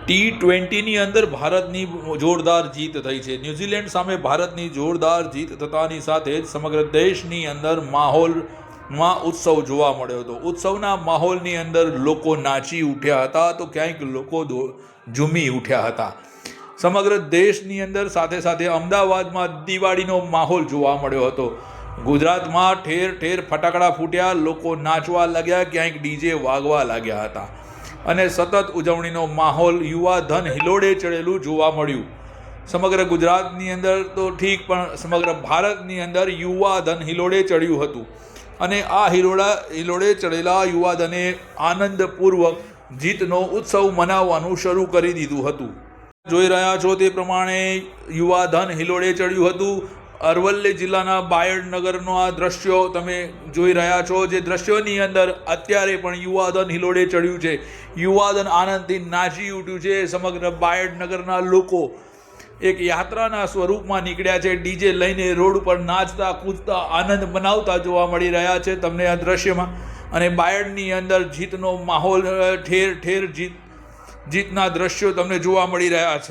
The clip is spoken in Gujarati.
T20ની અંદર ભારતની જોરદાર જીત થઈ છે. ન્યૂઝીલેન્ડ સામે ભારતની જોરદાર જીત થતાની સાથે જ સમગ્ર દેશની અંદર માહોલમાં ઉત્સવ જોવા મળ્યો હતો. ઉત્સવના માહોલની અંદર લોકો નાચી ઉઠ્યા હતા તો ક્યાંક લોકો ઝૂમી ઉઠ્યા હતા. સમગ્ર દેશની અંદર સાથે સાથે અમદાવાદમાં દિવાળીનો માહોલ જોવા મળ્યો હતો. ગુજરાતમાં ઠેર ઠેર ફટાકડા ફૂટ્યા, લોકો નાચવા લાગ્યા, ક્યાંક ડીજે વાગવા લાગ્યા હતા અને સતત ઉજવણીનો માહોલ યુવા ધન હિલોડે ચડેલું જોવા મળ્યું. સમગ્ર ગુજરાતની અંદર તો ઠીક, પણ સમગ્ર ભારતની અંદર યુવા ધન હિલોડે ચડ્યું હતું અને આ હિલોડે ચડેલા યુવા ધને આનંદપૂર્વક જીતનો ઉત્સવ મનાવવાનું શરૂ કરી દીધું હતું. જોઈ રહ્યા છો તે પ્રમાણે યુવા ધન હિલોડે ચડ્યું હતું. અરવલ્લી જિલ્લાના બાયડનગરનો આ દ્રશ્યો તમે જોઈ રહ્યા છો, જે દ્રશ્યોની અંદર અત્યારે પણ યુવાધન હિલોડે ચડ્યું છે. યુવાધન આનંદથી નાચી ઉઠ્યું છે. સમગ્ર બાયડનગરના લોકો એક યાત્રાના સ્વરૂપમાં નીકળ્યા છે. ડીજે લઈને રોડ ઉપર નાચતા કૂદતા આનંદ મનાવતા જોવા મળી રહ્યા છે તમને આ દ્રશ્યમાં. અને બાયડની અંદર જીતનો માહોલ, ઠેર ઠેર જીતના દ્રશ્યો તમને જોવા મળી રહ્યા છે.